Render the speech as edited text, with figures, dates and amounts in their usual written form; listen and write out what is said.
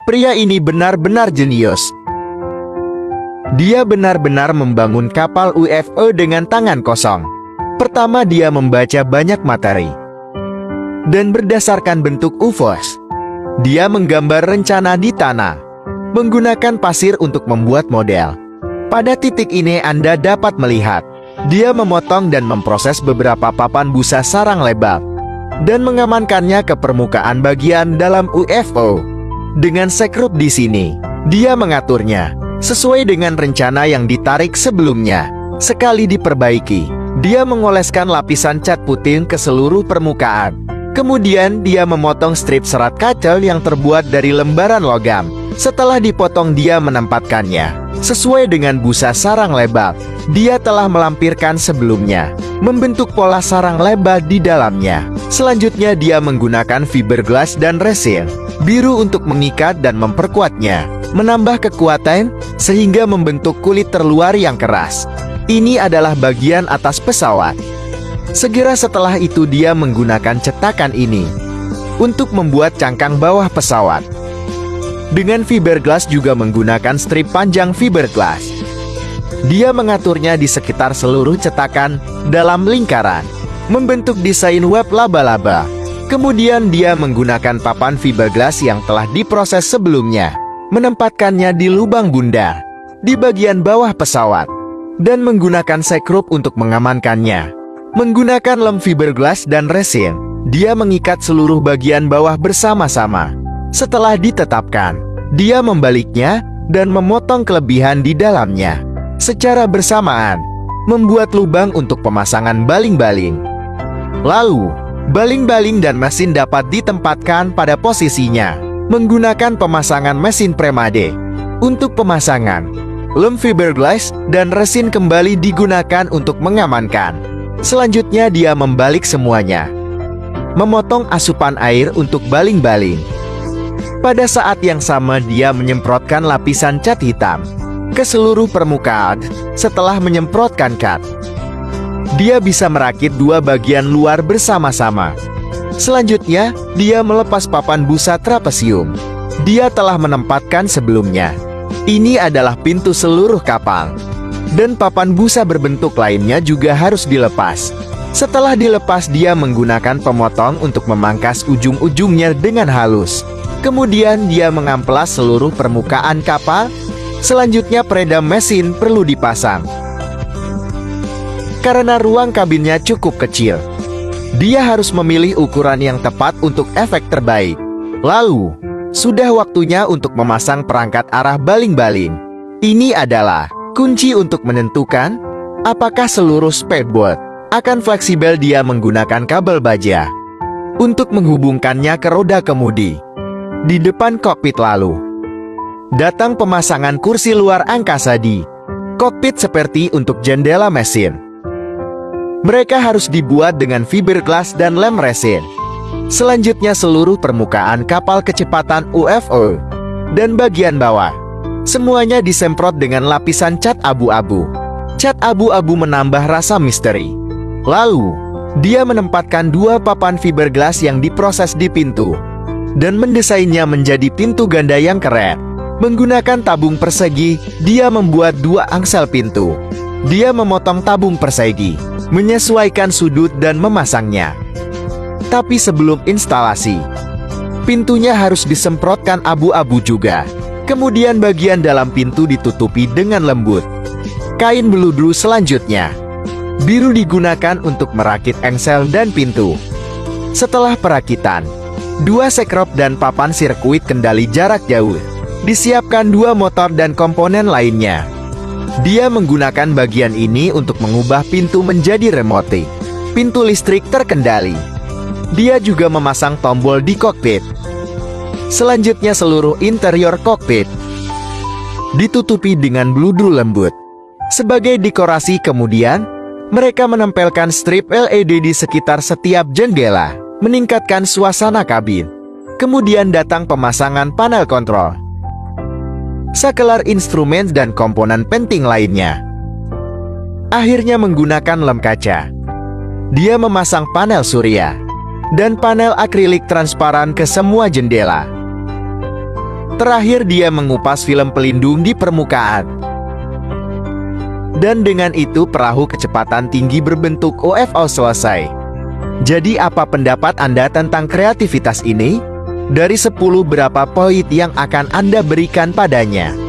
Pria ini benar-benar jenius. Dia benar-benar membangun kapal UFO dengan tangan kosong. Pertama, dia membaca banyak materi. Dan berdasarkan bentuk UFOs, dia menggambar rencana di tanah, menggunakan pasir untuk membuat model. Pada titik ini Anda dapat melihat, dia memotong dan memproses beberapa papan busa sarang lebar, dan mengamankannya ke permukaan bagian dalam UFO. Dengan sekrup di sini, dia mengaturnya sesuai dengan rencana yang ditarik sebelumnya. Sekali diperbaiki, dia mengoleskan lapisan cat putih ke seluruh permukaan. Kemudian dia memotong strip serat kaca yang terbuat dari lembaran logam. Setelah dipotong, dia menempatkannya sesuai dengan busa sarang lebar. Dia telah melampirkan sebelumnya, membentuk pola sarang lebar di dalamnya. Selanjutnya dia menggunakan fiberglass dan resin biru untuk mengikat dan memperkuatnya, menambah kekuatan sehingga membentuk kulit terluar yang keras. Ini adalah bagian atas pesawat. Segera setelah itu dia menggunakan cetakan ini untuk membuat cangkang bawah pesawat. Dengan fiberglass juga menggunakan strip panjang fiberglass. Dia mengaturnya di sekitar seluruh cetakan dalam lingkaran, membentuk desain web laba-laba. Kemudian dia menggunakan papan fiberglass yang telah diproses sebelumnya, menempatkannya di lubang bundar di bagian bawah pesawat, dan menggunakan sekrup untuk mengamankannya. Menggunakan lem fiberglass dan resin, dia mengikat seluruh bagian bawah bersama-sama. Setelah ditetapkan, dia membaliknya dan memotong kelebihan di dalamnya secara bersamaan, membuat lubang untuk pemasangan baling-baling. Lalu, baling-baling dan mesin dapat ditempatkan pada posisinya menggunakan pemasangan mesin premade. Untuk pemasangan, lem fiberglass dan resin kembali digunakan untuk mengamankan. Selanjutnya dia membalik semuanya, memotong asupan air untuk baling-baling. Pada saat yang sama dia menyemprotkan lapisan cat hitam ke seluruh permukaan. Setelah menyemprotkan cat, dia bisa merakit dua bagian luar bersama-sama. Selanjutnya, dia melepas papan busa trapesium. Dia telah menempatkan sebelumnya. Ini adalah pintu seluruh kapal. Dan papan busa berbentuk lainnya juga harus dilepas. Setelah dilepas, dia menggunakan pemotong untuk memangkas ujung-ujungnya dengan halus. Kemudian dia mengamplas seluruh permukaan kapal. Selanjutnya peredam mesin perlu dipasang. Karena ruang kabinnya cukup kecil, dia harus memilih ukuran yang tepat untuk efek terbaik. Lalu, sudah waktunya untuk memasang perangkat arah baling-baling. Ini adalah kunci untuk menentukan apakah seluruh spaceboard akan fleksibel. Dia menggunakan kabel baja untuk menghubungkannya ke roda kemudi di depan kokpit. Lalu datang pemasangan kursi luar angkasa di kokpit seperti untuk jendela mesin. Mereka harus dibuat dengan fiberglass dan lem resin. Selanjutnya seluruh permukaan kapal kecepatan UFO dan bagian bawah semuanya disemprot dengan lapisan cat abu-abu. Cat abu-abu menambah rasa misteri. Lalu, dia menempatkan dua papan fiberglass yang diproses di pintu dan mendesainnya menjadi pintu ganda yang keren. Menggunakan tabung persegi, dia membuat dua angsel pintu. Dia memotong tabung persegi, menyesuaikan sudut dan memasangnya. Tapi sebelum instalasi, pintunya harus disemprotkan abu-abu juga. Kemudian bagian dalam pintu ditutupi dengan lembut kain beludru. Selanjutnya, biru digunakan untuk merakit engsel dan pintu. Setelah perakitan, dua sekrup dan papan sirkuit kendali jarak jauh. Disiapkan dua motor dan komponen lainnya. Dia menggunakan bagian ini untuk mengubah pintu menjadi remote pintu listrik terkendali. Dia juga memasang tombol di kokpit. Selanjutnya seluruh interior kokpit ditutupi dengan beludru lembut sebagai dekorasi. Kemudian, mereka menempelkan strip LED di sekitar setiap jendela, meningkatkan suasana kabin. Kemudian datang pemasangan panel kontrol, sakelar instrumen dan komponen penting lainnya. Akhirnya menggunakan lem kaca, dia memasang panel surya dan panel akrilik transparan ke semua jendela. Terakhir dia mengupas film pelindung di permukaan. Dan dengan itu perahu kecepatan tinggi berbentuk UFO selesai. Jadi apa pendapat Anda tentang kreativitas ini? Dari 10 berapa poin yang akan Anda berikan padanya?